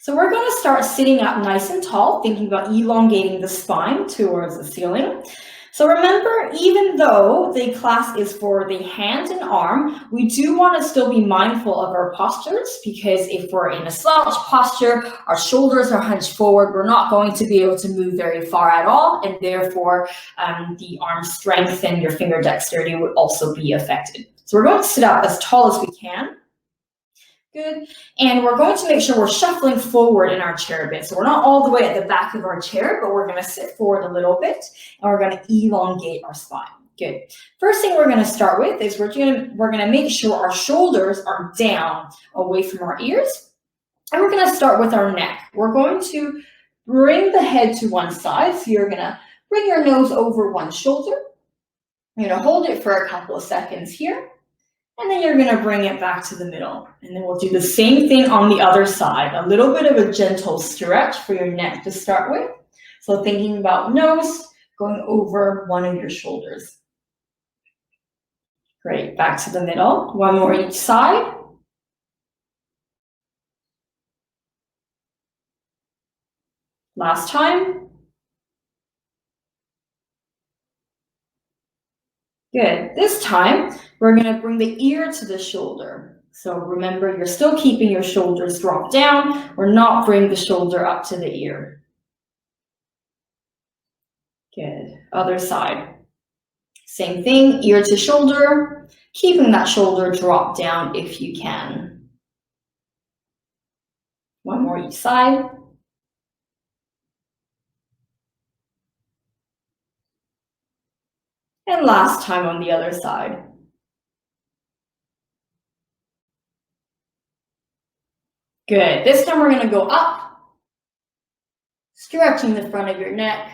So we're going to start sitting up nice and tall, thinking about elongating the spine towards the ceiling. So remember, even though the class is for the hand and arm, we do want to still be mindful of our postures, because if we're in a slouch posture, our shoulders are hunched forward, we're not going to be able to move very far at all, and therefore the arm strength and your finger dexterity would also be affected. So we're going to sit up as tall as we can. Good. And we're going to make sure we're shuffling forward in our chair a bit. So we're not all the way at the back of our chair, but we're going to sit forward a little bit, and we're going to elongate our spine. Good. First thing we're going to start with is we're going to make sure our shoulders are down away from our ears. And we're going to start with our neck. We're going to bring the head to one side. So you're going to bring your nose over one shoulder. You're going to hold it for a couple of seconds here. And then you're going to bring it back to the middle. And then we'll do the same thing on the other side. A little bit of a gentle stretch for your neck to start with. So thinking about nose going over one of your shoulders. Great. Back to the middle. One more each side. Last time. Good. This time, we're going to bring the ear to the shoulder. So remember, you're still keeping your shoulders dropped down. We're not bringing the shoulder up to the ear. Good. Other side. Same thing, ear to shoulder, keeping that shoulder dropped down if you can. One more each side. And last time on the other side. Good. This time we're going to go up, stretching the front of your neck,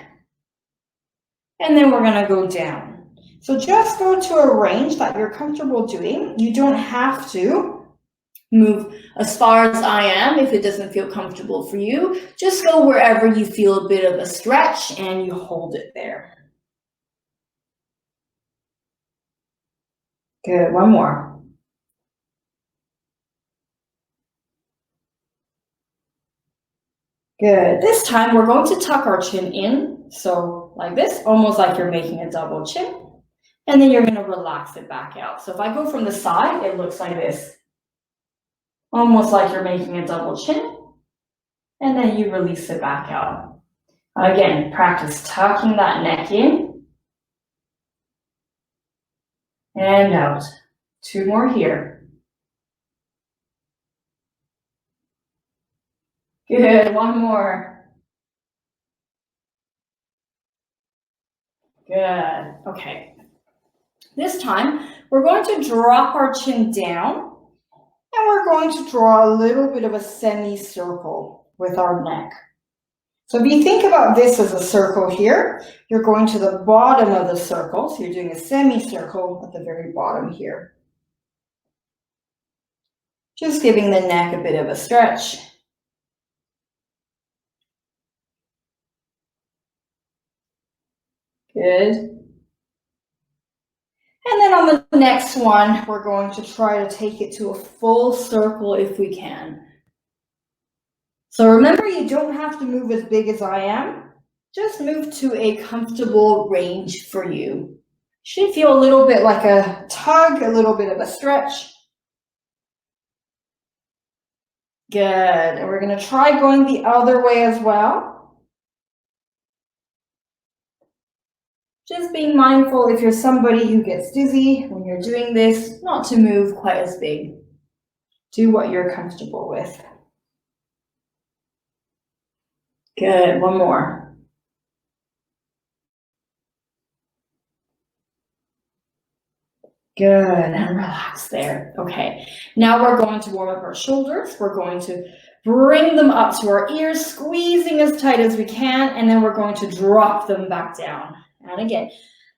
and then we're going to go down. So just go to a range that you're comfortable doing. You don't have to move as far as I am if it doesn't feel comfortable for you. Just go wherever you feel a bit of a stretch and you hold it there. Good, one more. Good, this time we're going to tuck our chin in. So like this, almost like you're making a double chin. And then you're going to relax it back out. So if I go from the side, it looks like this. Almost like you're making a double chin. And then you release it back out. Again, practice tucking that neck in. And out. Two more here. Good, one more. Good, okay. This time, we're going to drop our chin down, and we're going to draw a little bit of a semicircle with our neck. So if you think about this as a circle here, you're going to the bottom of the circle. So you're doing a semicircle at the very bottom here. Just giving the neck a bit of a stretch. Good. And then on the next one, we're going to try to take it to a full circle if we can. So remember, you don't have to move as big as I am. Just move to a comfortable range for you. Should feel a little bit like a tug, a little bit of a stretch. Good. And we're going to try going the other way as well. Just being mindful if you're somebody who gets dizzy when you're doing this, not to move quite as big. Do what you're comfortable with. Good, one more. Good, and relax there. Okay, now we're going to warm up our shoulders. We're going to bring them up to our ears, squeezing as tight as we can, and then we're going to drop them back down. And again,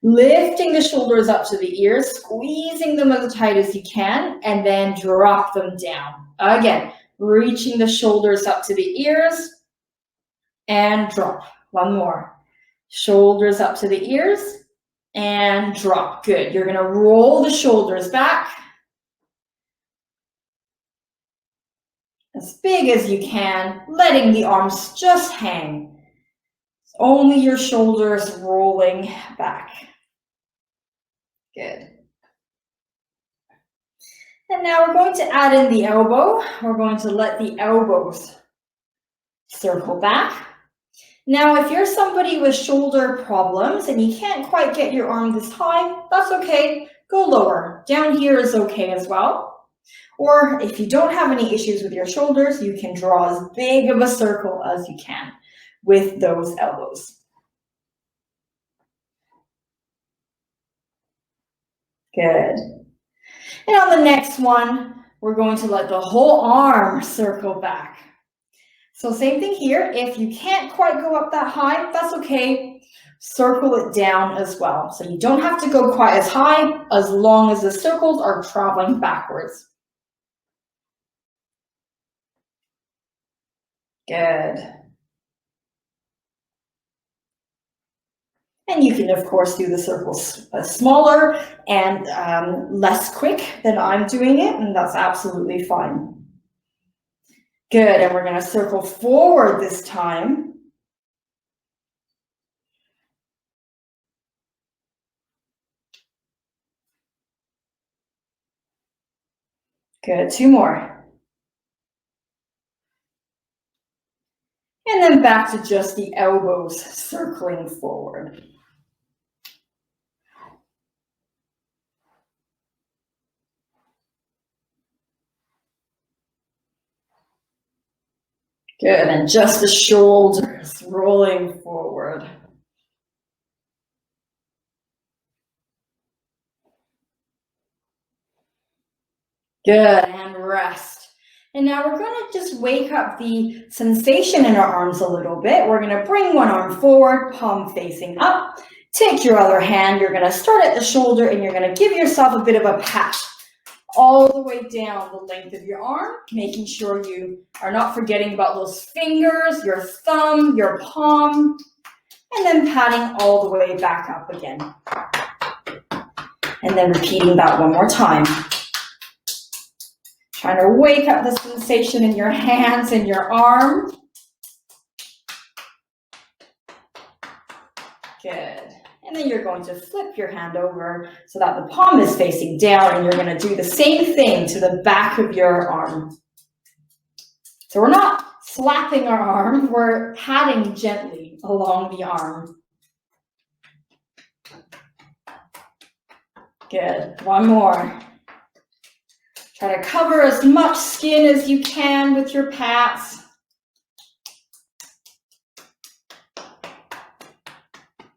lifting the shoulders up to the ears, squeezing them as tight as you can, and then drop them down. Again, reaching the shoulders up to the ears, and drop. One more. Shoulders up to the ears and drop. Good. You're going to roll the shoulders back. as big as you can, letting the arms just hang. Only your shoulders rolling back. Good. And now we're going to add in the elbow. We're going to let the elbows circle back. Now, if you're somebody with shoulder problems and you can't quite get your arm this high, that's okay. Go lower. Down here is okay as well. Or if you don't have any issues with your shoulders, you can draw as big of a circle as you can with those elbows. Good. And on the next one, we're going to let the whole arm circle back. So same thing here. If you can't quite go up that high, that's okay. Circle it down as well. So you don't have to go quite as high as long as the circles are traveling backwards. Good. And you can, of course, do the circles smaller and less quick than I'm doing it, and that's absolutely fine. Good, and we're going to circle forward this time. Good, 2 more. And then back to just the elbows circling forward. Good, and just the shoulders rolling forward. Good, and rest. And now we're going to just wake up the sensation in our arms a little bit. We're going to bring one arm forward, palm facing up. Take your other hand, you're going to start at the shoulder and you're going to give yourself a bit of a pat all the way down the length of your arm, making sure you are not forgetting about those fingers, your thumb, your palm, and then patting all the way back up again. And then repeating that one more time. Trying to wake up the sensation in your hands and your arm. Good. And then you're going to flip your hand over so that the palm is facing down, and you're going to do the same thing to the back of your arm. So we're not slapping our arm, we're patting gently along the arm. Good. One more. Try to cover as much skin as you can with your pats.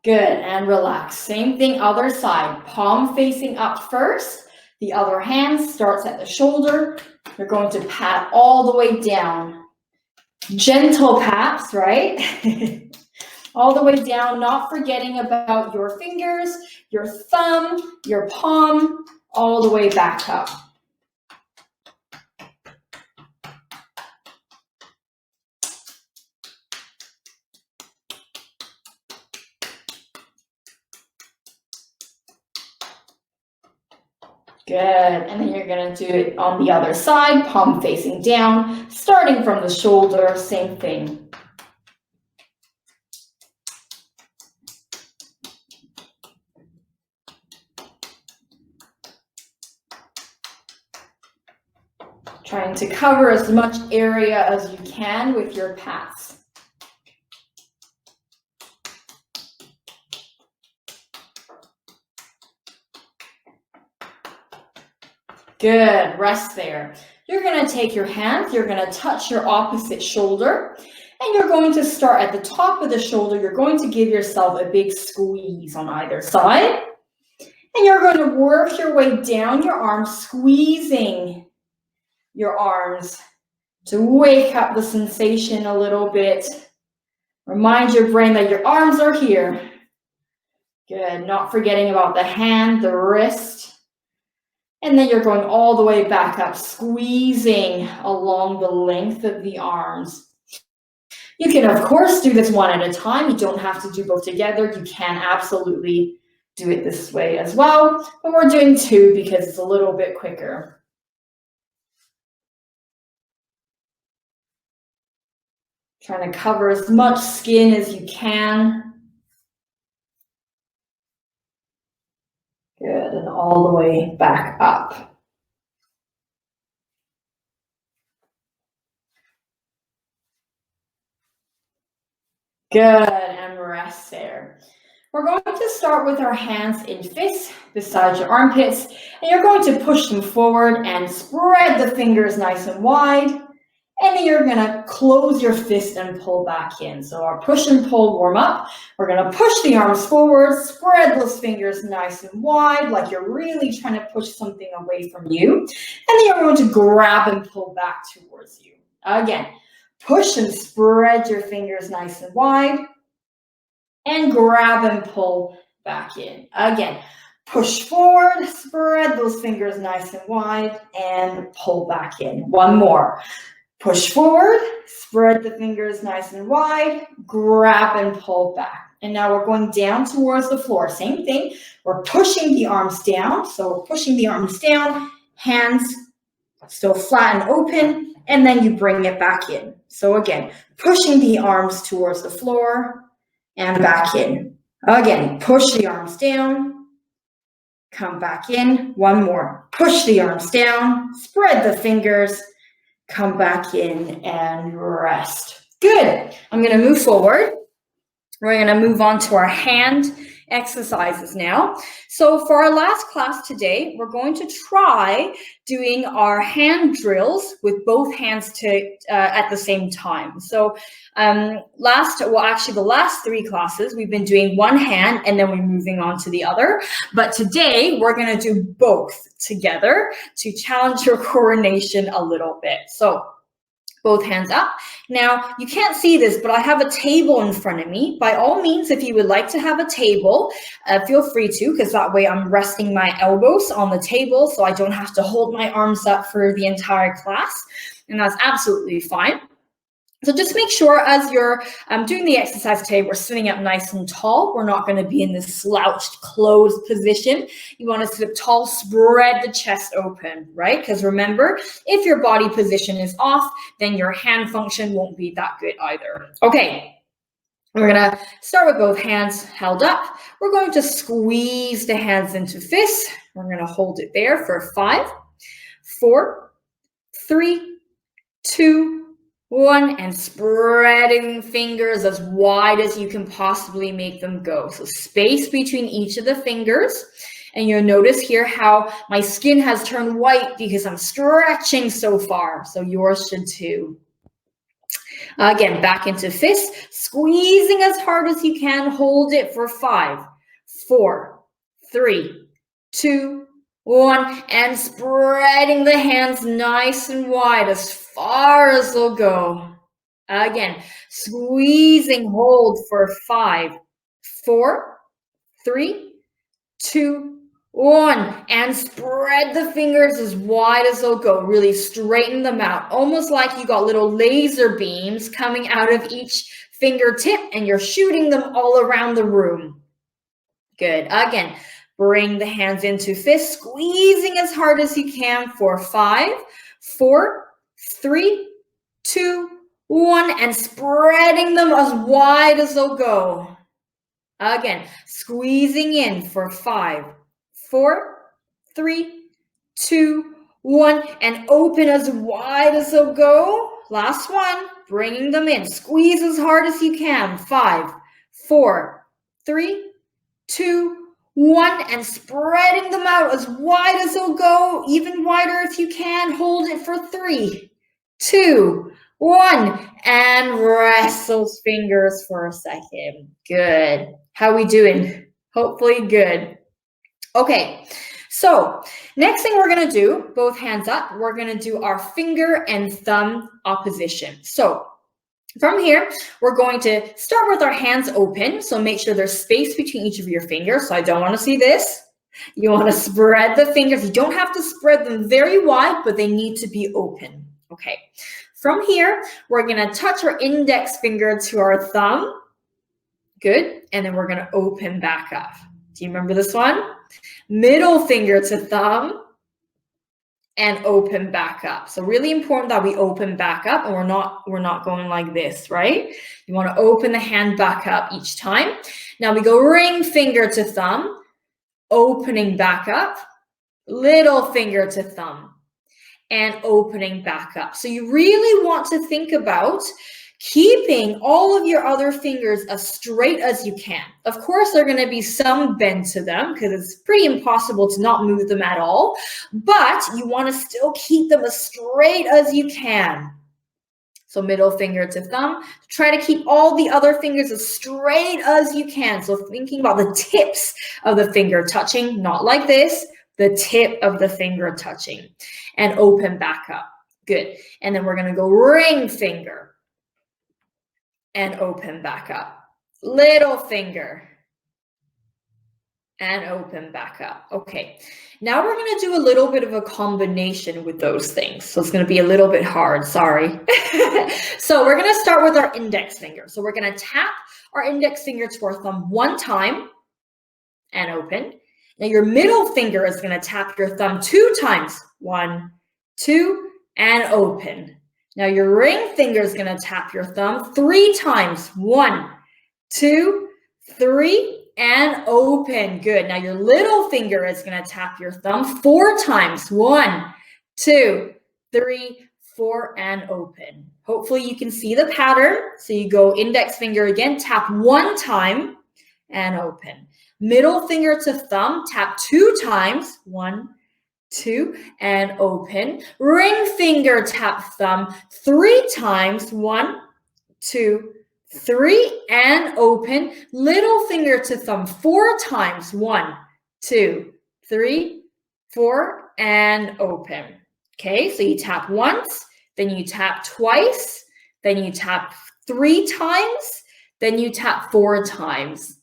Good, and relax. Same thing, other side. Palm facing up first. The other hand starts at the shoulder. You're going to pat all the way down. Gentle pats, right? All the way down, not forgetting about your fingers, your thumb, your palm, all the way back up. Good, and then you're going to do it on the other side, palm facing down, starting from the shoulder, same thing. Trying to cover as much area as you can with your pats. Good, rest there. You're going to take your hands, you're going to touch your opposite shoulder, and you're going to start at the top of the shoulder. You're going to give yourself a big squeeze on either side, and you're going to work your way down your arms, squeezing your arms to wake up the sensation a little bit. Remind your brain that your arms are here. Good, not forgetting about the hand, the wrist. And then you're going all the way back up, squeezing along the length of the arms. You can, of course, do this one at a time. You don't have to do both together. You can absolutely do it this way as well. But we're doing 2 because it's a little bit quicker. Trying to cover as much skin as you can. Good, and all the way back up. Good, and rest there. We're going to start with our hands in fists beside your armpits, and you're going to push them forward and spread the fingers nice and wide. And then you're gonna close your fist and pull back in. So our push and pull warm up. We're gonna push the arms forward, spread those fingers nice and wide, like you're really trying to push something away from you. And then you're going to grab and pull back towards you. Again, push and spread your fingers nice and wide, and grab and pull back in. Again, push forward, spread those fingers nice and wide, and pull back in. One more. Push forward, spread the fingers nice and wide, grab and pull back. And now we're going down towards the floor. Same thing. We're pushing the arms down. So we're pushing the arms down, hands still flat and open, and then you bring it back in. So again, pushing the arms towards the floor and back in. Again, push the arms down, come back in. One more. Push the arms down, spread the fingers, come back in and rest. Good. I'm going to move forward. We're going to move on to our hand exercises now. So for our last class today, we're going to try doing our hand drills with both hands at the same time. So the last 3 classes, we've been doing one hand and then we're moving on to the other. But today we're going to do both together to challenge your coordination a little bit. So both hands up. Now, you can't see this, but I have a table in front of me. By all means, if you would like to have a table, feel free to, because that way I'm resting my elbows on the table so I don't have to hold my arms up for the entire class. And that's absolutely fine. So just make sure as you're doing the exercise today, we're sitting up nice and tall. We're not going to be in this slouched, closed position. You want to sit up tall, spread the chest open, right? Because remember, if your body position is off, then your hand function won't be that good either. Okay, we're going to start with both hands held up. We're going to squeeze the hands into fists. We're going to hold it there for 5, 4, 3, 2, 1, and spreading fingers as wide as you can possibly make them go. So space between each of the fingers. And you'll notice here how my skin has turned white because I'm stretching so far. So yours should too. Again, back into fist, squeezing as hard as you can. Hold it for 5, 4, 3, 2, 1, and spreading the hands nice and wide as far as they'll go. Again, squeezing, hold for 5, 4, 3, 2, 1, and spread the fingers as wide as they'll go. Really straighten them out, almost like you got little laser beams coming out of each fingertip and you're shooting them all around the room. Good. Again, bring the hands into fists, squeezing as hard as you can for 5, 4, 3, 2, 1, and spreading them as wide as they'll go. Again, squeezing in for 5, 4, 3, 2, 1, and open as wide as they'll go. Last one, bringing them in. Squeeze as hard as you can. 5, 4, 3, 2, 1, and spreading them out as wide as they'll go, even wider if you can. Hold it for 3, 2, 1, and rest those fingers for a second. Good. How we doing? Hopefully good. Okay, so next thing we're going to do, both hands up, we're going to do our finger and thumb opposition. So from here, we're going to start with our hands open. So make sure there's space between each of your fingers. So I don't want to see this. You want to spread the fingers. You don't have to spread them very wide, but they need to be open. Okay. From here, we're going to touch our index finger to our thumb. Good. And then we're going to open back up. Do you remember this one? Middle finger to thumb. and open back up. So really important that we open back up, and we're not going like this, right? You want to open the hand back up each time. Now we go ring finger to thumb, opening back up, little finger to thumb, and opening back up. So you really want to think about keeping all of your other fingers as straight as you can. Of course, there are going to be some bend to them because it's pretty impossible to not move them at all, but you want to still keep them as straight as you can. So middle finger to thumb, try to keep all the other fingers as straight as you can. So thinking about the tips of the finger touching, not like this, the tip of the finger touching, and open back up. Good. And then we're going to go ring finger and open back up. Little finger and open back up. Okay. Now we're going to do a little bit of a combination with those things. So it's going to be a little bit hard, sorry. So we're going to start with our index finger. So we're going to tap our index finger to our thumb one time and open. Now your middle finger is going to tap your thumb 2 times. 1, 2, and open. Now your ring finger is going to tap your thumb 3 times. 1, 2, 3, and open. Good. Now your little finger is going to tap your thumb 4 times. 1, 2, 3, 4, and open. Hopefully you can see the pattern. So you go index finger again, tap 1 time and open. Middle finger to thumb, tap 2 times. 1, 2, and open. Ring finger, tap thumb 3 times. 1, 2, 3, and open. Little finger to thumb 4 times. 1, 2, 3, 4, and open. Okay, so you tap once, then you tap twice, then you tap 3 times, then you tap 4 times.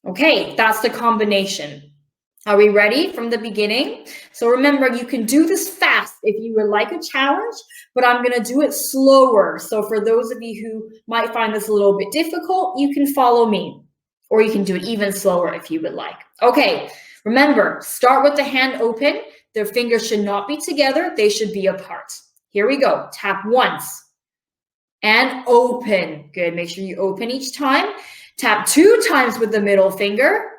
Okay, that's the combination. Are we ready from the beginning? So remember, you can do this fast if you would like a challenge, but I'm going to do it slower. So for those of you who might find this a little bit difficult, you can follow me, or you can do it even slower if you would like. Okay, remember, start with the hand open. Their fingers should not be together. They should be apart. Here we go. Tap once and open. Good. Make sure you open each time. Tap 2 times with the middle finger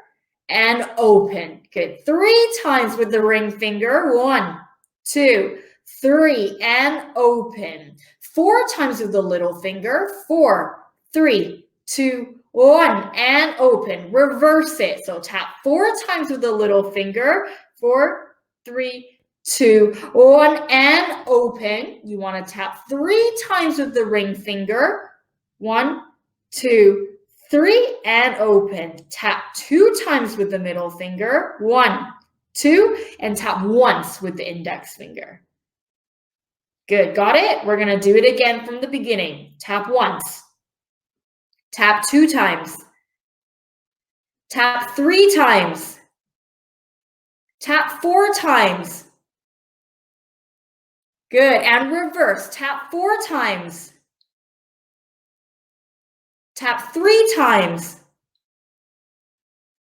and open. Good. 3 times with the ring finger. 1, 2, 3, and open. 4 times with the little finger. 4, 3, 2, 1, and open. Reverse it. So tap 4 times with the little finger. 4, 3, 2, 1, and open. You want to tap 3 times with the ring finger. 1, 2, 3, and open. Tap 2 times with the middle finger. 1, 2, and tap once with the index finger. Good, got it? We're going to do it again from the beginning. Tap once. Tap 2 times. Tap 3 times. Tap 4 times. Good, and reverse. Tap 4 times. Tap 3 times.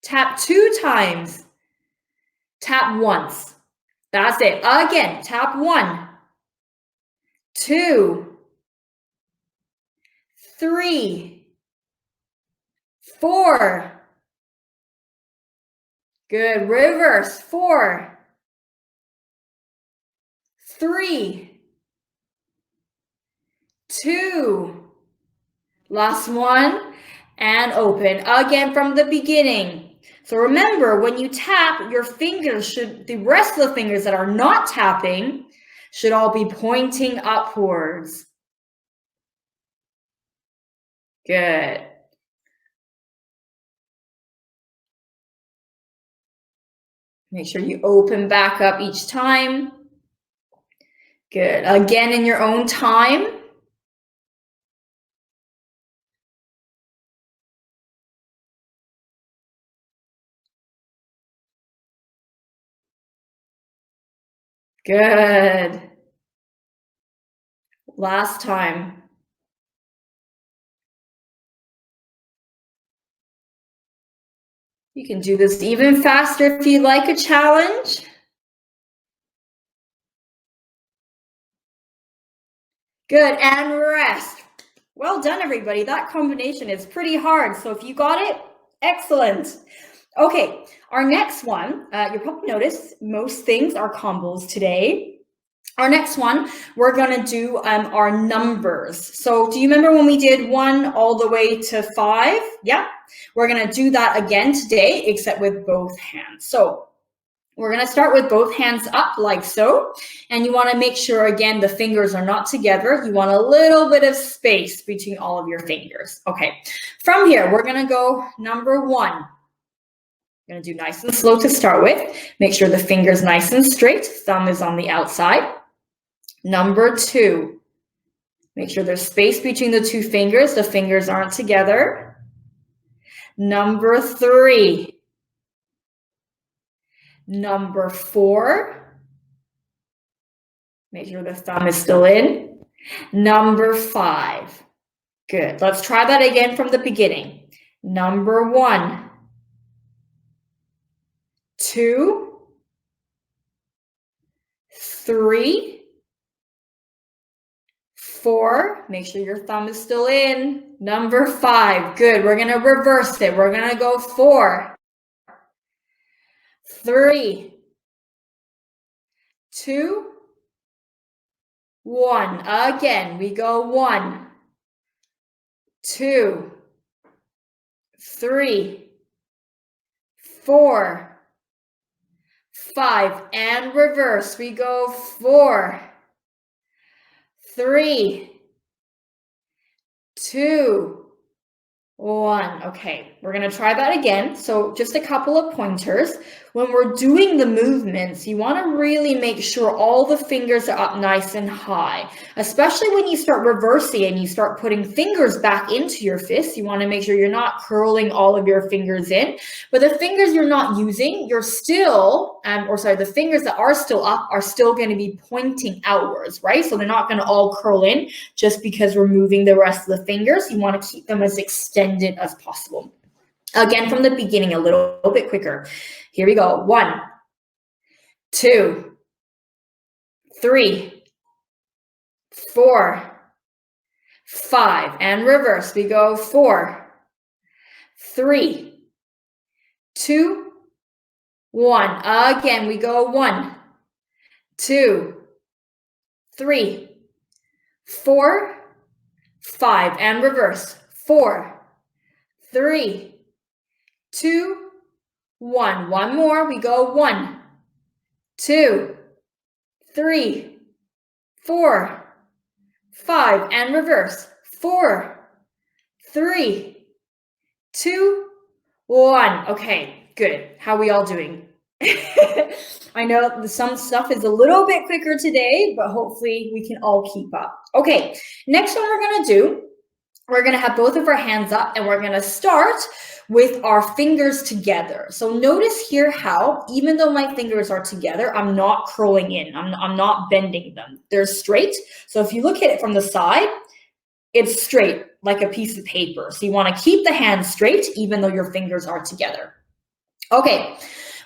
Tap 2 times. Tap once. That's it. Again, tap 1, 2, 3, 4. Good. Reverse. 4, 3, 2. Last one, and open. Again from the beginning. So remember, when you tap, your fingers the rest of the fingers that are not tapping should all be pointing upwards. Good. Make sure you open back up each time. Good. Again, in your own time. Good. Last time. You can do this even faster if you like a challenge. Good, and rest. Well done, everybody. That combination is pretty hard. So if you got it, excellent. Okay, our next one, you'll probably notice most things are combos today. Our next one, we're going to do our numbers. So do you remember when we did 1 all the way to 5? Yeah, we're going to do that again today, except with both hands. So we're going to start with both hands up like so. And you want to make sure, again, the fingers are not together. You want a little bit of space between all of your fingers. Okay, from here, we're going to go number 1. I'm going to do nice and slow to start with. Make sure the finger's nice and straight. Thumb is on the outside. Number 2. Make sure there's space between the 2 fingers. The fingers aren't together. Number 3. Number 4, make sure the thumb is still in. Number 5, good. Let's try that again from the beginning. Number 1, 2, 3, 4, make sure your thumb is still in. Number 5, good. We're going to reverse it. We're going to go 4, 3, 2, 1. Again, we go 1, 2, 3, 4, 5, and reverse. We go 4, 3, 2, 1. Okay, we're going to try that again. So just a couple of pointers. When we're doing the movements, you want to really make sure all the fingers are up nice and high, especially when you start reversing and you start putting fingers back into your fists. You want to make sure you're not curling all of your fingers in, but the fingers you're not using, you're still, the fingers that are still up are still going to be pointing outwards, right? So they're not going to all curl in just because we're moving the rest of the fingers. You want to keep them as extended as possible. Again, from the beginning, a little bit quicker. Here we go. 1, 2, 3, 4, 5, and reverse. We go 4, 3, 2, 1. Again, we go 1, 2, 3, 4, 5, and reverse. 4, 3, 2, 1. One more. We go 1, 2, 3, 4, 5, and reverse. 4, 3, 2, 1. Okay, good. How are we all doing? I know some stuff is a little bit quicker today, but hopefully we can all keep up. Okay, next one we're going to do, we're going to have both of our hands up and we're going to start with our fingers together. So notice here how, even though my fingers are together, I'm not curling in. I'm not bending them. They're straight. So if you look at it from the side, it's straight like a piece of paper. So you want to keep the hands straight, even though your fingers are together. Okay,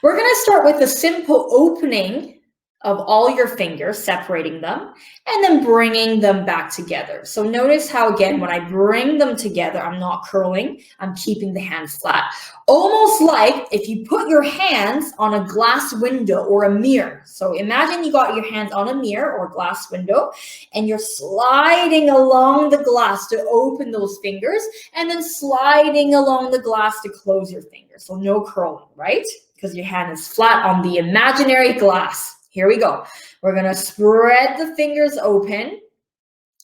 we're going to start with a simple opening of all your fingers, separating them, and then bringing them back together. So notice how, again, when I bring them together, I'm not curling, I'm keeping the hands flat. Almost like if you put your hands on a glass window or a mirror. So imagine you got your hands on a mirror or glass window, and you're sliding along the glass to open those fingers, and then sliding along the glass to close your fingers. So no curling, right? Because your hand is flat on the imaginary glass. Here we go. We're going to spread the fingers open,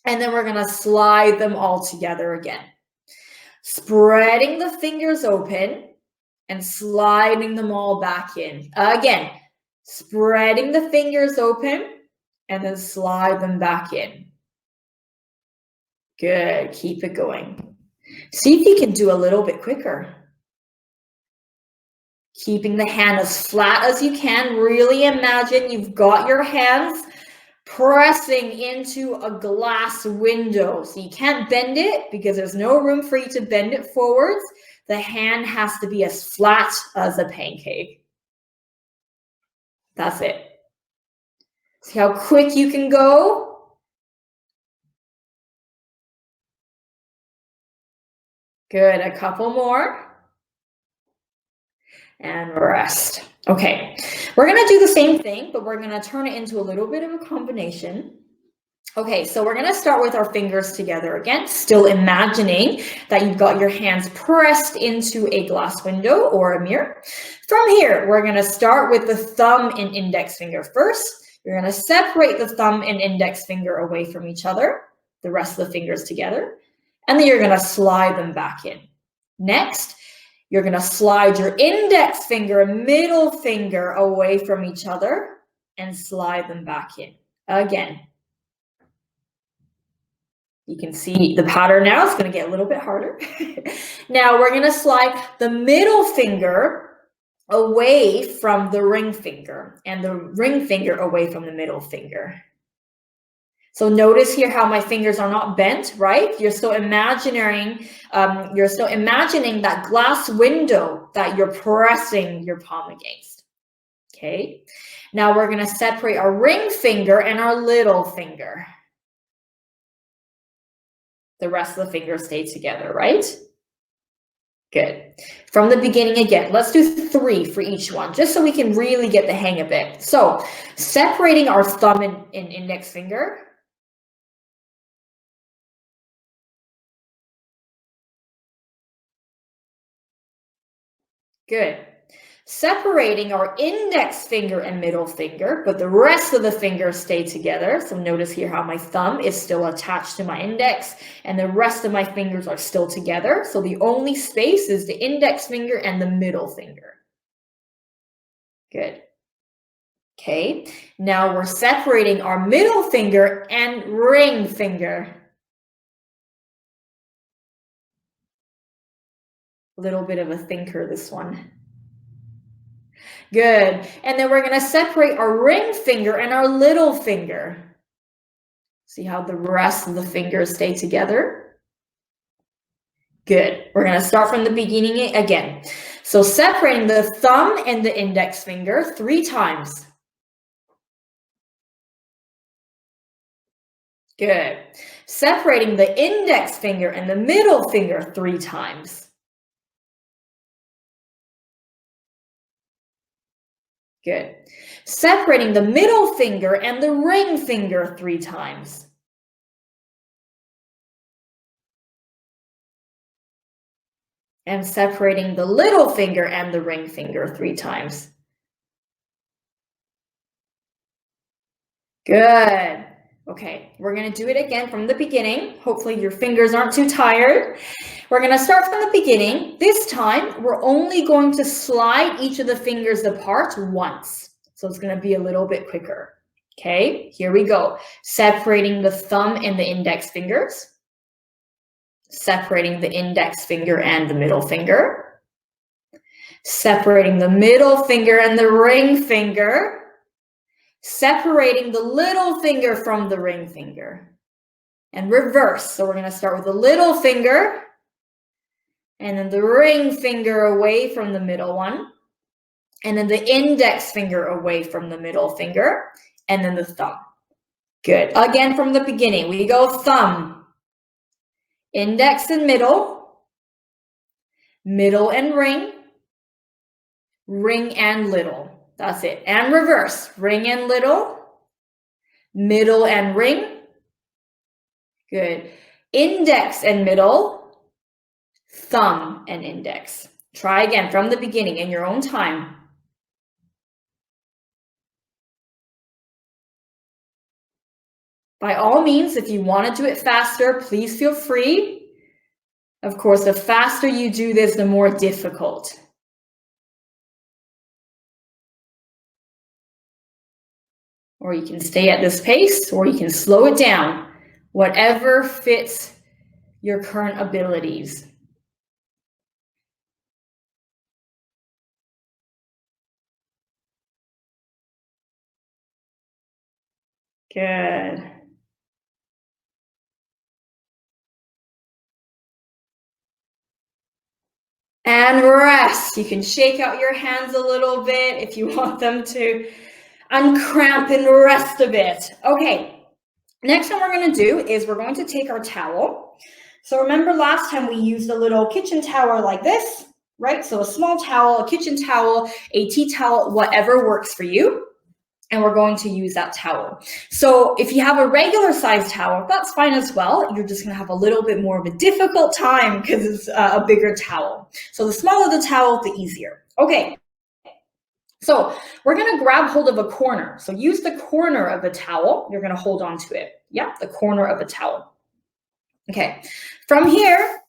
and then we're going to slide them all together again. Spreading the fingers open and sliding them all back in. Again, spreading the fingers open and then slide them back in. Good. Keep it going. See if you can do a little bit quicker. Keeping the hand as flat as you can. Really imagine you've got your hands pressing into a glass window. So you can't bend it because there's no room for you to bend it forwards. The hand has to be as flat as a pancake. That's it. See how quick you can go? Good, a couple more. And rest. Okay, we're gonna do the same thing, but we're gonna turn it into a little bit of a combination. Okay, so we're gonna start with our fingers together again, still imagining that you've got your hands pressed into a glass window or a mirror. From here, we're gonna start with the thumb and index finger first. You're gonna separate the thumb and index finger away from each other, the rest of the fingers together, and then you're gonna slide them back in. Next, you're gonna slide your index finger and middle finger away from each other and slide them back in. Again, you can see the pattern now. It's going to get a little bit harder. Now we're going to slide the middle finger away from the ring finger and the ring finger away from the middle finger. So notice here how my fingers are not bent, right? You're still imagining that glass window that you're pressing your palm against. Okay. Now we're going to separate our ring finger and our little finger. The rest of the fingers stay together, right? Good. From the beginning again, let's do 3 for each one, just so we can really get the hang of it. So separating our thumb and index finger. Good. Separating our index finger and middle finger, but the rest of the fingers stay together. So notice here how my thumb is still attached to my index and the rest of my fingers are still together. So the only space is the index finger and the middle finger. Good. Okay, now we're separating our middle finger and ring finger. A little bit of a thinker, this one. Good. And then we're going to separate our ring finger and our little finger. See how the rest of the fingers stay together? Good. We're going to start from the beginning again. So separating the thumb and the index finger 3 times. Good. Separating the index finger and the middle finger 3 times. Good. Separating the middle finger and the ring finger 3 times. And separating the little finger and the ring finger 3 times. Good. Okay, we're going to do it again from the beginning. Hopefully your fingers aren't too tired. We're going to start from the beginning. This time, we're only going to slide each of the fingers apart once. So it's going to be a little bit quicker. Okay, here we go. Separating the thumb and the index fingers. Separating the index finger and the middle finger. Separating the middle finger and the ring finger. Separating the little finger from the ring finger. And reverse. So we're going to start with the little finger. And then the ring finger away from the middle one. And then the index finger away from the middle finger. And then the thumb. Good. Again, from the beginning, we go thumb, index and middle, middle and ring, ring and little. That's it. And reverse, ring and little, middle and ring. Good. Index and middle, thumb and index. Try again from the beginning in your own time. By all means, if you want to do it faster, please feel free. Of course, the faster you do this, the more difficult. Or you can stay at this pace, or you can slow it down, whatever fits your current abilities. Good. And rest. You can shake out your hands a little bit if you want them to uncramp and rest a bit. Okay, next thing we're going to do is we're going to take our towel. So remember last time we used a little kitchen towel like this, right? So a small towel, a kitchen towel, a tea towel, whatever works for you. And we're going to use that towel. So if you have a regular size towel, that's fine as well. You're just gonna have a little bit more of a difficult time because it's a bigger towel. So the smaller the towel, the easier. Okay, so we're gonna grab hold of a corner. So use the corner of the towel. You're gonna hold on to it. Yeah, the corner of a towel. Okay, from here,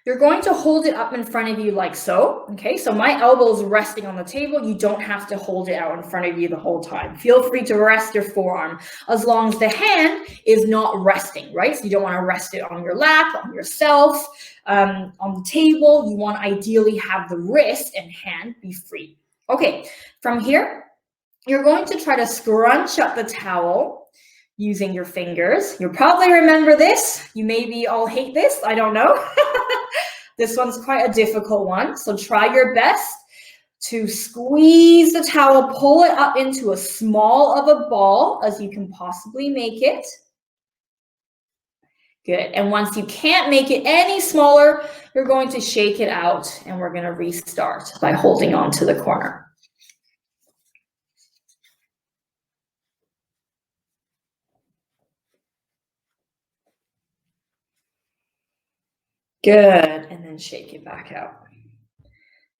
you're going to hold it up in front of you like so, okay? So my elbow is resting on the table. You don't have to hold it out in front of you the whole time. Feel free to rest your forearm as long as the hand is not resting, right? So you don't want to rest it on your lap, on yourself, on the table. You want to ideally have the wrist and hand be free. Okay, from here, you're going to try to scrunch up the towel using your fingers. You'll probably remember this. You maybe all hate this, I don't know. This one's quite a difficult one. So try your best to squeeze the towel, pull it up into as small of a ball as you can possibly make it. Good, and once you can't make it any smaller, you're going to shake it out and we're gonna restart by holding on to the corner. Good, and then shake it back out.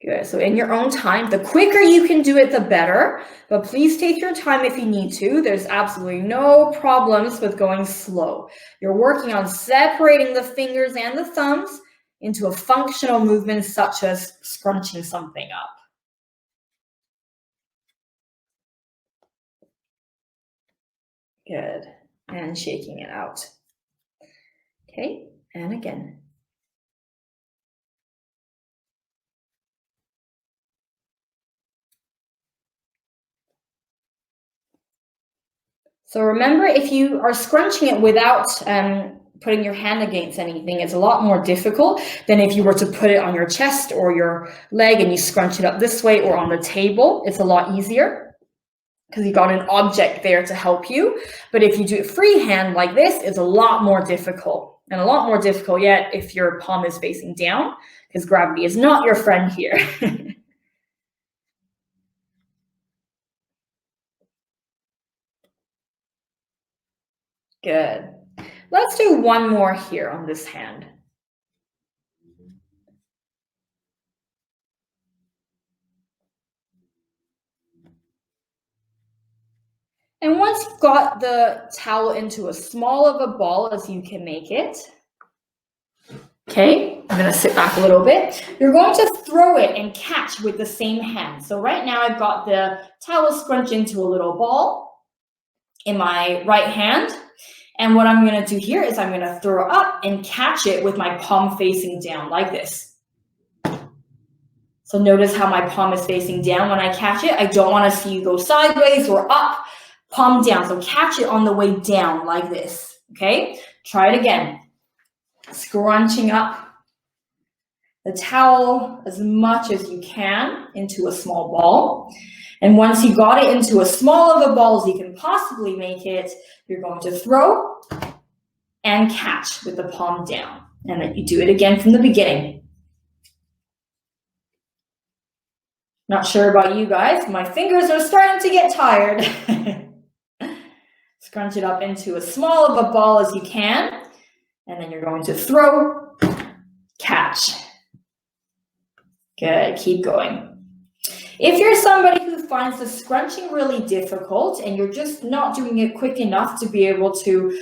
Good, so in your own time, the quicker you can do it, the better, but please take your time if you need to. There's absolutely no problems with going slow. You're working on separating the fingers and the thumbs into a functional movement such as scrunching something up. Good, and shaking it out. Okay, and again. So remember, if you are scrunching it without putting your hand against anything, it's a lot more difficult than if you were to put it on your chest or your leg and you scrunch it up this way or on the table. It's a lot easier because you got an object there to help you. But if you do it freehand like this, it's a lot more difficult, and a lot more difficult yet if your palm is facing down, because gravity is not your friend here. Good. Let's do one more here on this hand. And once you've got the towel into as small of a ball as you can make it, okay, I'm gonna sit back a little bit. You're going to throw it and catch with the same hand. So right now I've got the towel scrunched into a little ball in my right hand. And what I'm gonna do here is I'm gonna throw up and catch it with my palm facing down like this. So notice how my palm is facing down when I catch it. I don't wanna see you go sideways or up, palm down. So catch it on the way down like this, okay? Try it again. Scrunching up the towel as much as you can into a small ball. And once you got it into as small of a ball as you can possibly make it, you're going to throw and catch with the palm down. And then you do it again from the beginning. Not sure about you guys, my fingers are starting to get tired. Scrunch it up into as small of a ball as you can. And then you're going to throw, catch. Good, keep going. If you're somebody who finds the scrunching really difficult and you're just not doing it quick enough to be able to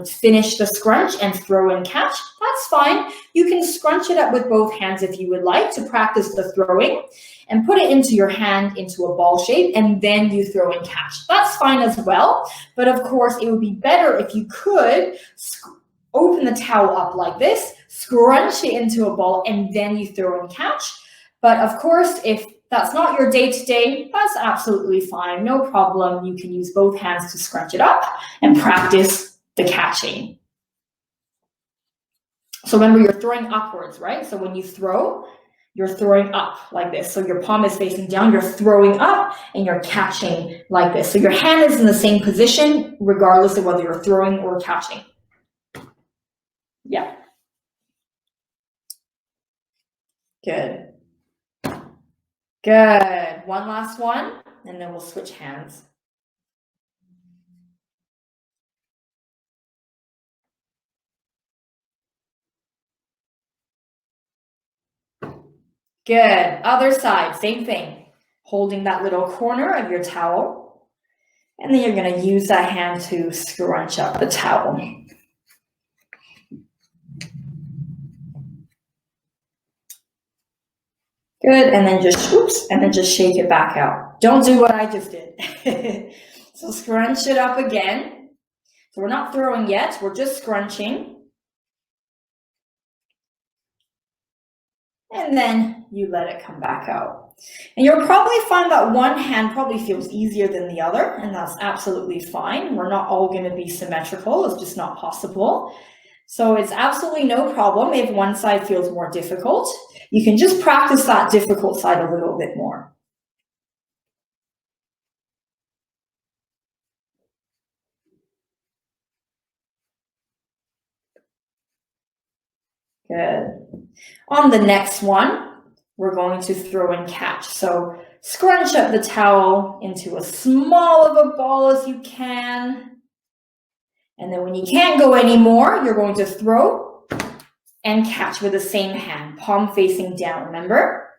finish the scrunch and throw and catch, that's fine. You can scrunch it up with both hands if you would like to practice the throwing and put it into your hand into a ball shape and then you throw and catch. That's fine as well. But of course, it would be better if you could open the towel up like this, scrunch it into a ball, and then you throw and catch. But of course, if that's not your day-to-day, that's absolutely fine, no problem. You can use both hands to scrunch it up and practice the catching. So remember, you're throwing upwards, right? So when you throw, you're throwing up like this. So your palm is facing down, you're throwing up, and you're catching like this. So your hand is in the same position, regardless of whether you're throwing or catching. Good. Good. One last one, and then we'll switch hands. Good. Other side, same thing. Holding that little corner of your towel, and then you're going to use that hand to scrunch up the towel. Good, and then just, oops, and then just shake it back out. Don't do what I just did. So scrunch it up again. So we're not throwing yet, we're just scrunching. And then you let it come back out. And you'll probably find that one hand probably feels easier than the other, and that's absolutely fine. We're not all going to be symmetrical, it's just not possible. So it's absolutely no problem if one side feels more difficult. You can just practice that difficult side a little bit more. Good. On the next one, we're going to throw and catch. So scrunch up the towel into as small of a ball as you can. And then when you can't go anymore, you're going to throw and catch with the same hand, palm facing down, remember?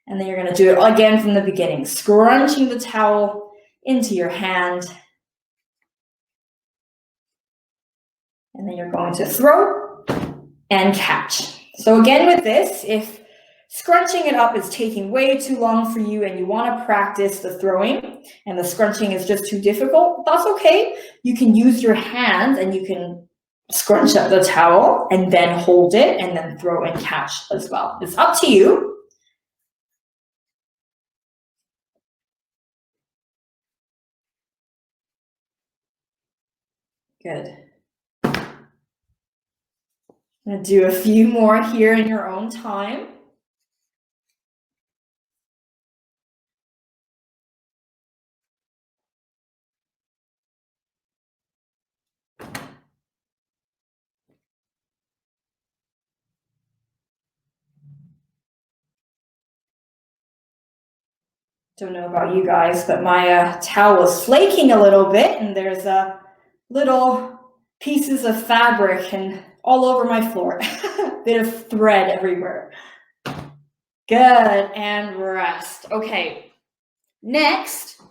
And then you're going to do it again from the beginning, scrunching the towel into your hand. And then you're going to throw and catch. So again with this, if scrunching it up is taking way too long for you and you want to practice the throwing and the scrunching is just too difficult, that's okay. You can use your hands and you can scrunch up the towel and then hold it and then throw and catch as well. It's up to you. Good. I'm going to do a few more here in your own time. Don't know about you guys, but my towel is flaking a little bit and there's little pieces of fabric and all over my floor. Bit of thread everywhere. Good, and rest. Okay, next,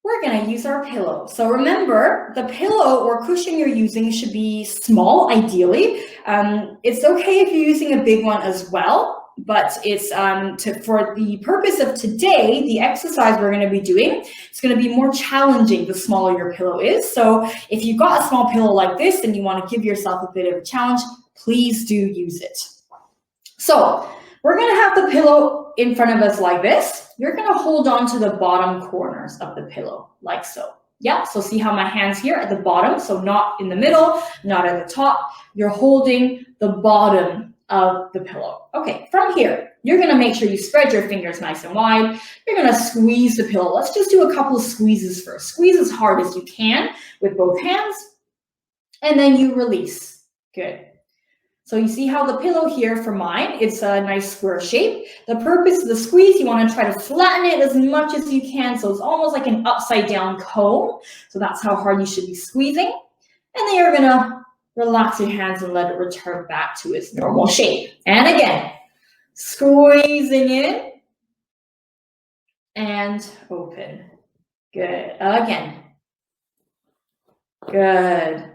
we're gonna use our pillow. So remember, the pillow or cushion you're using should be small, ideally. It's okay if you're using a big one as well, but it's for the purpose of today, the exercise we're gonna be doing, it's gonna be more challenging the smaller your pillow is. So if you've got a small pillow like this and you wanna give yourself a bit of a challenge, please do use it. So we're gonna have the pillow in front of us like this. You're gonna hold on to the bottom corners of the pillow, like so. Yeah, so see how my hand's here at the bottom, so not in the middle, not at the top. You're holding the bottom of the pillow. Okay, from here, you're gonna make sure you spread your fingers nice and wide. You're gonna squeeze the pillow. Let's just do a couple of squeezes first. Squeeze as hard as you can with both hands, and then you release. Good. So you see how the pillow here for mine, it's a nice square shape. The purpose of the squeeze, you want to try to flatten it as much as you can. So it's almost like an upside down cone. So that's how hard you should be squeezing. And then you're going to relax your hands and let it return back to its normal shape. And again, squeezing in and open. Good. Again. Good.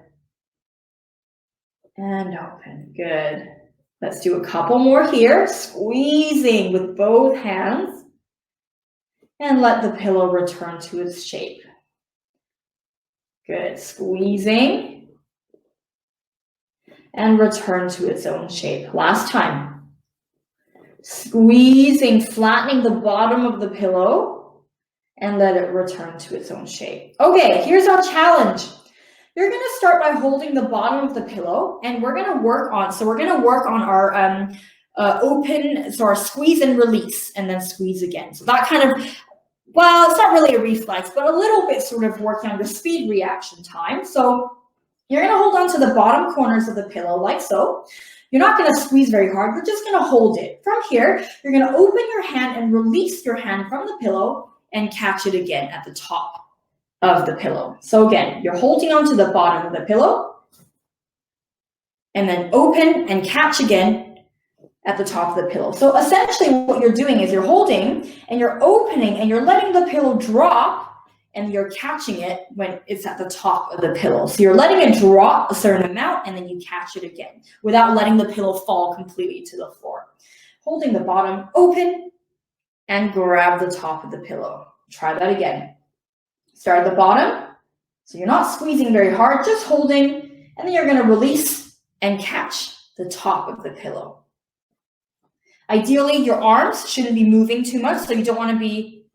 And open. Good. Let's do a couple more here. Squeezing with both hands. And let the pillow return to its shape. Good. Squeezing. And return to its own shape. Last time. Squeezing, flattening the bottom of the pillow. And let it return to its own shape. Okay, here's our challenge. You're going to start by holding the bottom of the pillow, and we're going to work on, our open, so our squeeze and release, and then squeeze again. So that kind of, well, it's not really a reflex, but a little bit sort of working on the speed reaction time. So you're going to hold on to the bottom corners of the pillow like so. You're not going to squeeze very hard. You're just going to hold it. From here, you're going to open your hand and release your hand from the pillow and catch it again at the top of the pillow. So again, you're holding onto the bottom of the pillow and then open and catch again at the top of the pillow. So essentially what you're doing is you're holding and you're opening and you're letting the pillow drop and you're catching it when it's at the top of the pillow. So you're letting it drop a certain amount and then you catch it again without letting the pillow fall completely to the floor. Holding the bottom open and grab the top of the pillow. Try that again. Start at the bottom. So you're not squeezing very hard, just holding, and then you're going to release and catch the top of the pillow. Ideally, your arms shouldn't be moving too much, so you don't want to be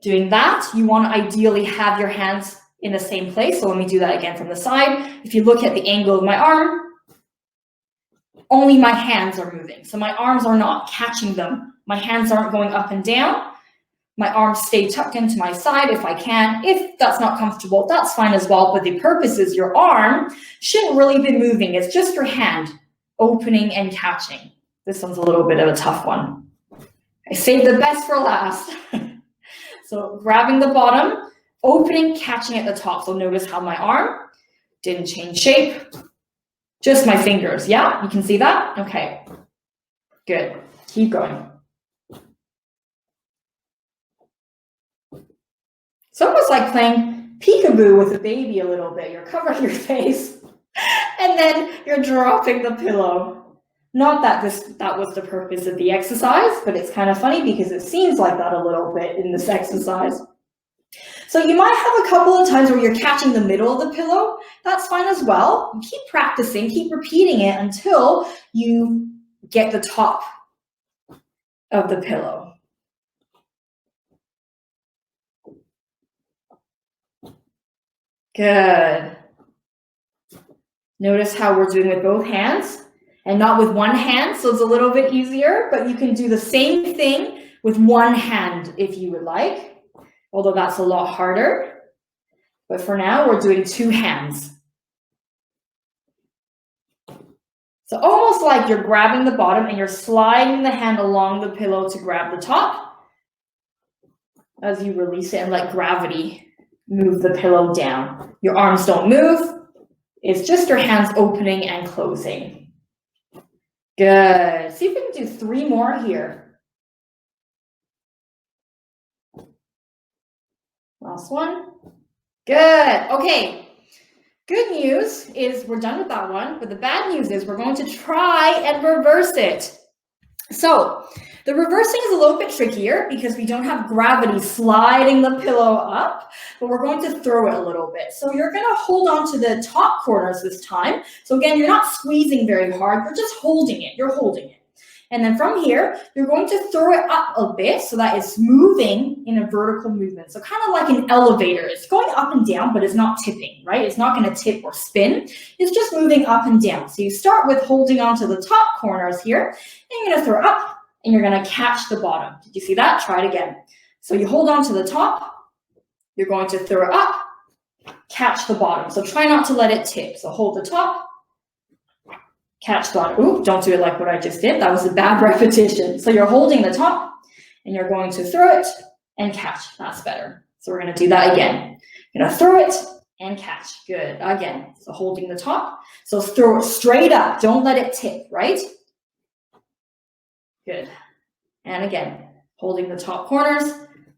doing that. You want to ideally have your hands in the same place. So let me do that again from the side. If you look at the angle of my arm, only my hands are moving. So my arms are not catching them. My hands aren't going up and down. My arms stay tucked into my side if I can. If that's not comfortable, that's fine as well. But the purpose is your arm shouldn't really be moving. It's just your hand opening and catching. This one's a little bit of a tough one. I saved the best for last. So grabbing the bottom, opening, catching at the top. So notice how my arm didn't change shape, just my fingers. Yeah, you can see that? Okay, good. Keep going. It's almost like playing peekaboo with a baby a little bit. You're covering your face and then you're dropping the pillow. Not that that was the purpose of the exercise, but it's kind of funny because it seems like that a little bit in this exercise. So you might have a couple of times where you're catching the middle of the pillow. That's fine as well. Keep practicing, keep repeating it until you get the top of the pillow. Good. Notice how we're doing with both hands and not with one hand, so it's a little bit easier, but you can do the same thing with one hand if you would like, although that's a lot harder. But for now, we're doing two hands. So almost like you're grabbing the bottom and you're sliding the hand along the pillow to grab the top as you release it and let gravity move the pillow down. Your arms don't move. It's just your hands opening and closing. Good. See if we can do 3 more here. Last one. Good. Okay. Good news is we're done with that one, but the bad news is we're going to try and reverse it. So the reversing is a little bit trickier because we don't have gravity sliding the pillow up, but we're going to throw it a little bit. So you're going to hold on to the top corners this time. So again, you're not squeezing very hard. You're just holding it. You're holding it. And then from here, you're going to throw it up a bit so that it's moving in a vertical movement. So kind of like an elevator. It's going up and down, but it's not tipping, right? It's not going to tip or spin. It's just moving up and down. So you start with holding on to the top corners here, and you're going to throw up, and you're going to catch the bottom. Did you see that? Try it again. So you hold on to the top, you're going to throw it up, catch the bottom. So try not to let it tip. So hold the top, catch the bottom. Ooh, don't do it like what I just did. That was a bad repetition. So you're holding the top, and you're going to throw it and catch. That's better. So we're going to do that again. You're going to throw it and catch. Good. Again. So holding the top. So throw it straight up. Don't let it tip, right? Good. And again, holding the top corners,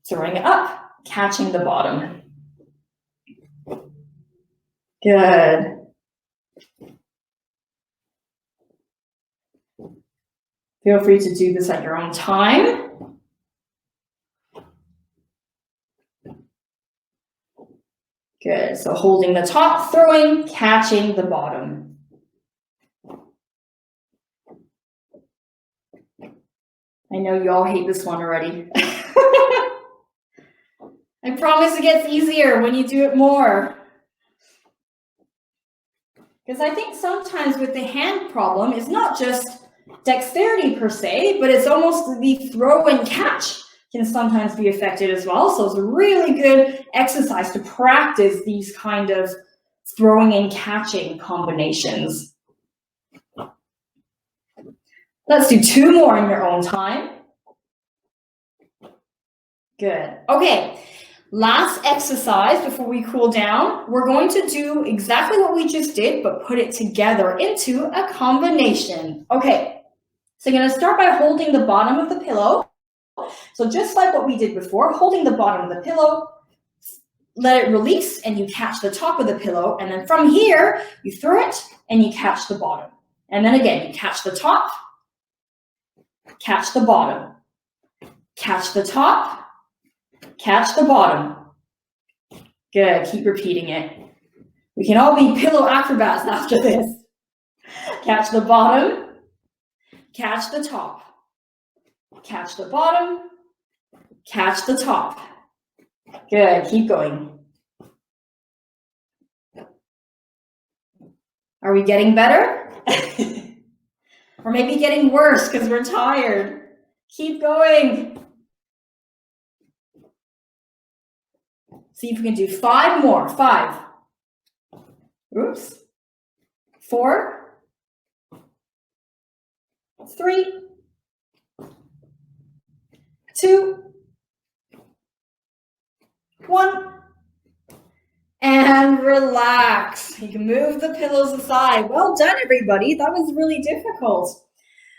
throwing it up, catching the bottom. Good. Feel free to do this at your own time. Good. So holding the top, throwing, catching the bottom. I know you all hate this one already. I promise it gets easier when you do it more. Because I think sometimes with the hand problem, it's not just dexterity per se, but it's almost the throw and catch can sometimes be affected as well. So it's a really good exercise to practice these kind of throwing and catching combinations. Let's do 2 more in your own time. Good. Okay, last exercise before we cool down. We're going to do exactly what we just did, but put it together into a combination. Okay, so you're going to start by holding the bottom of the pillow. So just like what we did before, holding the bottom of the pillow, let it release and you catch the top of the pillow, and then from here you throw it and you catch the bottom, and then again you catch the top, catch the bottom, catch the top, catch the bottom. Good, keep repeating it. We can all be pillow acrobats after this. Catch the bottom, catch the top, catch the bottom, catch the top. Good, keep going. Are we getting better? Or maybe getting worse because we're tired? Keep going. See if we can do 5 more. 5. Oops. 4. 3. 2. 1. And relax. You can move the pillows aside. Well done, everybody. That was really difficult.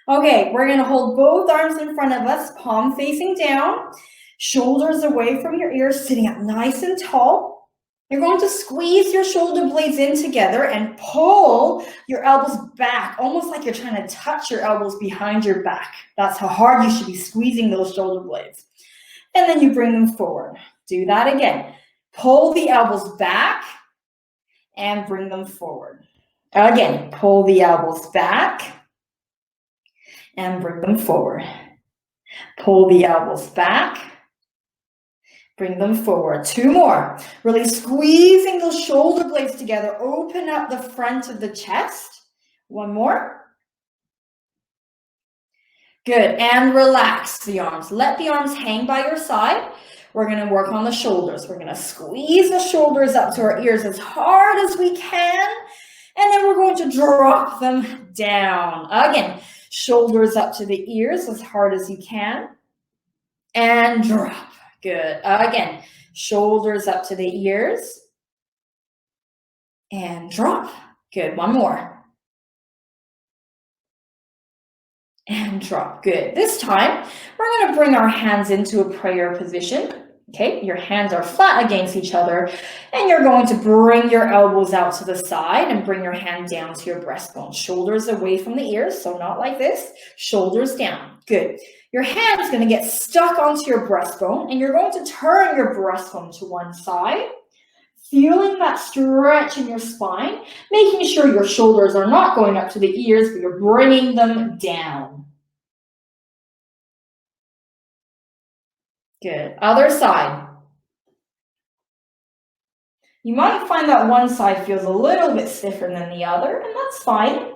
Okay, we're going to hold both arms in front of us, palm facing down, shoulders away from your ears, sitting up nice and tall. You're going to squeeze your shoulder blades in together and pull your elbows back, almost like you're trying to touch your elbows behind your back. That's how hard you should be squeezing those shoulder blades. And then you bring them forward. Do that again. Pull the elbows back and bring them forward. Again, pull the elbows back and bring them forward. Pull the elbows back, bring them forward. 2 more. Really squeezing those shoulder blades together. Open up the front of the chest. 1 more. Good, and relax the arms. Let the arms hang by your side. We're going to work on the shoulders. We're going to squeeze the shoulders up to our ears as hard as we can. And then we're going to drop them down. Again, shoulders up to the ears as hard as you can. And drop. Good. Again, shoulders up to the ears. And drop. Good. 1 more. And drop. Good. This time, we're going to bring our hands into a prayer position. Okay, your hands are flat against each other, and you're going to bring your elbows out to the side and bring your hand down to your breastbone. Shoulders away from the ears, so not like this. Shoulders down. Good. Your hand is going to get stuck onto your breastbone, and you're going to turn your breastbone to one side, feeling that stretch in your spine, making sure your shoulders are not going up to the ears, but you're bringing them down. Good. Other side. You might find that one side feels a little bit stiffer than the other, and that's fine.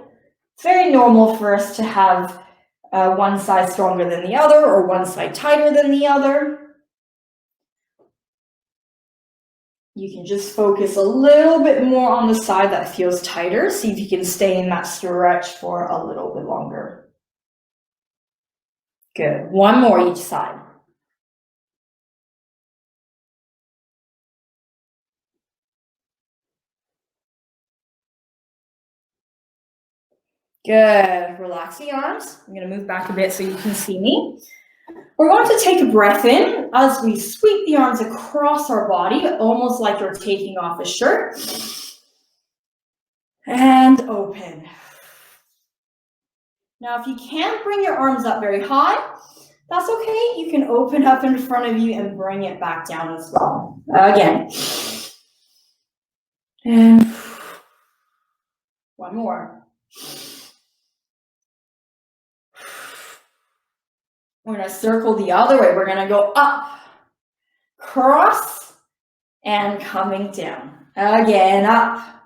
It's very normal for us to have one side stronger than the other or one side tighter than the other. You can just focus a little bit more on the side that feels tighter. See if you can stay in that stretch for a little bit longer. Good. 1 more each side. Good. Relax the arms. I'm going to move back a bit so you can see me. We're going to take a breath in as we sweep the arms across our body, almost like you're taking off a shirt. And open. Now, if you can't bring your arms up very high, that's okay. You can open up in front of you and bring it back down as well. Again. And 1 more. We're going to circle the other way. We're going to go up, cross, and coming down. Again, up,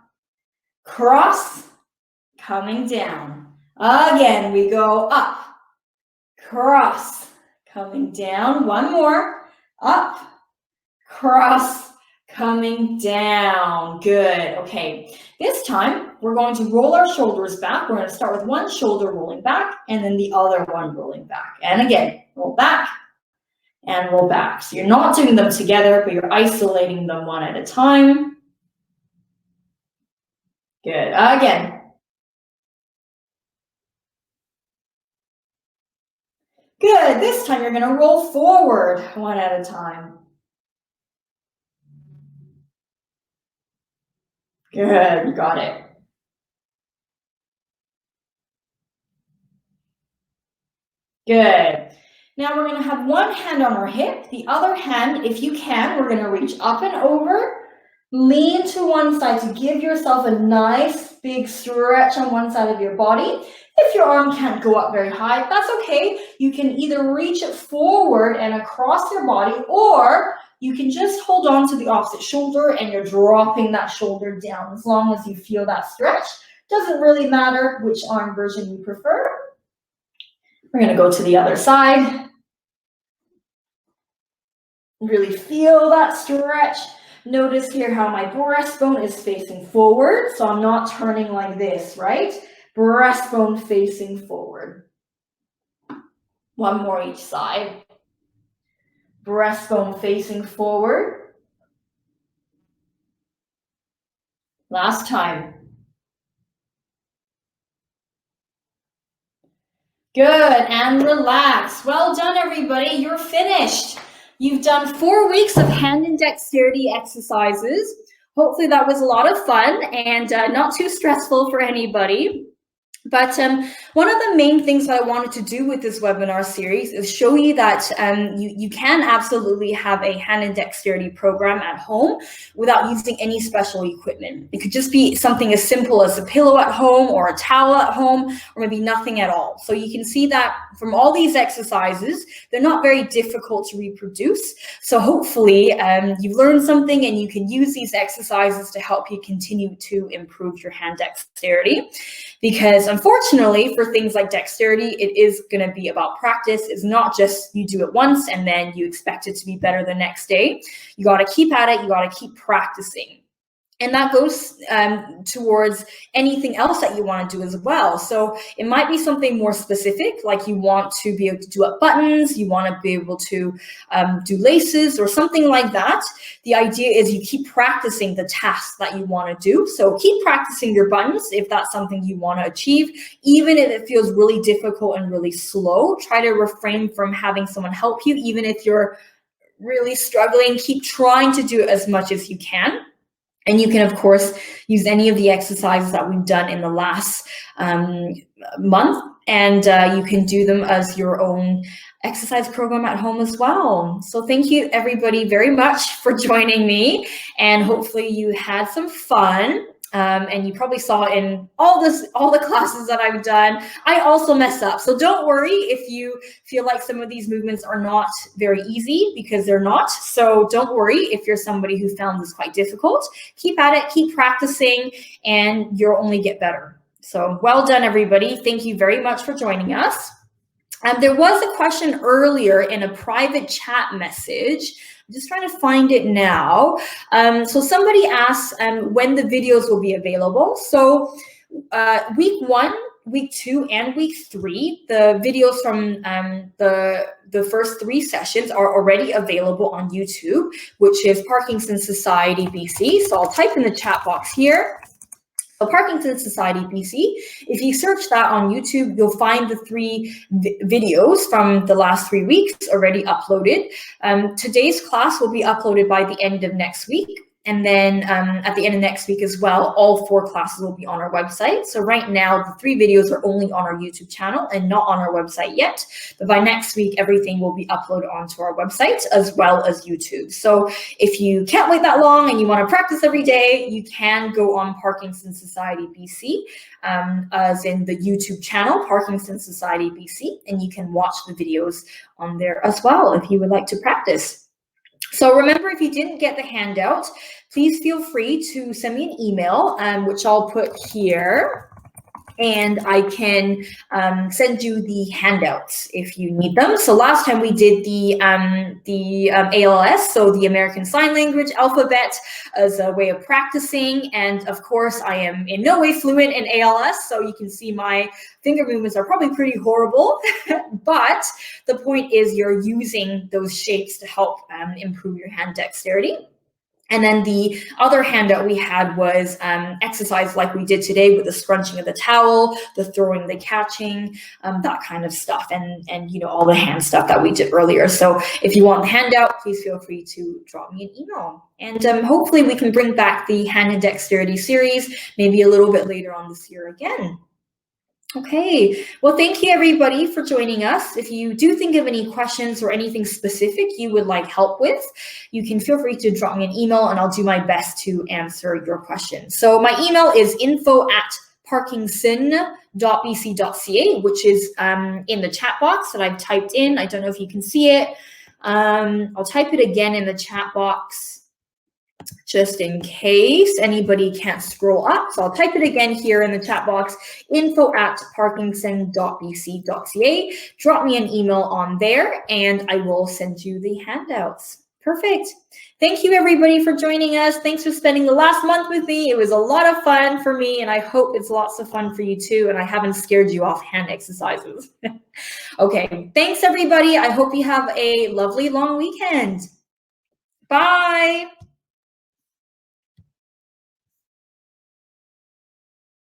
cross, coming down. Again, we go up, cross, coming down. 1 more, up, cross, Coming down, good, okay. This time, we're going to roll our shoulders back. We're going to start with one shoulder rolling back and then the other one rolling back. And again, roll back and roll back. So you're not doing them together, but you're isolating them one at a time. Good, again. Good, this time you're going to roll forward one at a time. Good, you got it. Good. Now we're going to have one hand on our hip. The other hand, if you can, we're going to reach up and over. Lean to one side to give yourself a nice big stretch on one side of your body. If your arm can't go up very high, that's okay. You can either reach it forward and across your body, or you can just hold on to the opposite shoulder and you're dropping that shoulder down as long as you feel that stretch. Doesn't really matter which arm version you prefer. We're going to go to the other side. Really feel that stretch. Notice here how my breastbone is facing forward, so I'm not turning like this, right? Breastbone facing forward. One more each side. Breastbone facing forward. Last time. Good, and relax. Well done, everybody. You're finished. You've done 4 weeks of hand and dexterity exercises. Hopefully that was a lot of fun and not too stressful for anybody. But one of the main things that I wanted to do with this webinar series is show you that you can absolutely have a hand and dexterity program at home without using any special equipment. It could just be something as simple as a pillow at home or a towel at home, or maybe nothing at all. So you can see that from all these exercises, they're not very difficult to reproduce. So hopefully you've learned something and you can use these exercises to help you continue to improve your hand dexterity. Because unfortunately, for things like dexterity, it is going to be about practice. It's not just you do it once and then you expect it to be better the next day. You got to keep at it. You got to keep practicing. And that goes towards anything else that you want to do as well. So it might be something more specific, like you want to be able to do up buttons, you want to be able to do laces or something like that. The idea is you keep practicing the tasks that you want to do. So keep practicing your buttons if that's something you want to achieve. Even if it feels really difficult and really slow, try to refrain from having someone help you. Even if you're really struggling, keep trying to do it as much as you can. And you can, of course, use any of the exercises that we've done in the last month, and you can do them as your own exercise program at home as well. So thank you, everybody, very much for joining me, and hopefully you had some fun. And you probably saw in all the classes that I've done, I also mess up. So don't worry if you feel like some of these movements are not very easy, because they're not. So don't worry if you're somebody who found this quite difficult. Keep at it, keep practicing, and you'll only get better. So well done, everybody. Thank you very much for joining us. There was a question earlier in a private chat message. I'm just trying to find it now. So somebody asked when the videos will be available. So week 1, week 2, and week 3, the videos from the first 3 sessions are already available on YouTube, which is Parkinson Society BC. So I'll type in the chat box here. So Parkinson Society BC, if you search that on YouTube, you'll find the 3 videos from the last 3 weeks already uploaded. Today's class will be uploaded by the end of next week. And then at the end of next week as well, all 4 classes will be on our website. So right now, the 3 videos are only on our YouTube channel and not on our website yet. But by next week, everything will be uploaded onto our website as well as YouTube. So if you can't wait that long and you want to practice every day, you can go on Parkinson Society BC, as in the YouTube channel, Parkinson Society BC, and you can watch the videos on there as well if you would like to practice. So remember, if you didn't get the handout, please feel free to send me an email, which I'll put here. and I can send you the handouts if you need them. So last time we did the ALS, so the American Sign Language alphabet, as a way of practicing. And of course, I am in no way fluent in ALS, so you can see my finger movements are probably pretty horrible. But the point is you're using those shapes to help improve your hand dexterity. And then the other handout we had was exercise like we did today with the scrunching of the towel, the throwing, the catching, that kind of stuff, and you know, all the hand stuff that we did earlier. So if you want the handout, please feel free to drop me an email. And hopefully we can bring back the hand and dexterity series maybe a little bit later on this year again. Okay, well, thank you everybody for joining us. If you do think of any questions or anything specific you would like help with, you can feel free to drop me an email and I'll do my best to answer your questions. So my email is info@parkinson.bc.ca, which is in the chat box that I've typed in. I don't know if you can see it. I'll type it again in the chat box, just in case anybody can't scroll up. So I'll type it again here in the chat box, info@parkinson.bc.ca. Drop me an email on there and I will send you the handouts. Perfect. Thank you everybody for joining us. Thanks for spending the last month with me. It was a lot of fun for me and I hope it's lots of fun for you too, and I haven't scared you off hand exercises. Okay, thanks everybody. I hope you have a lovely long weekend. Bye.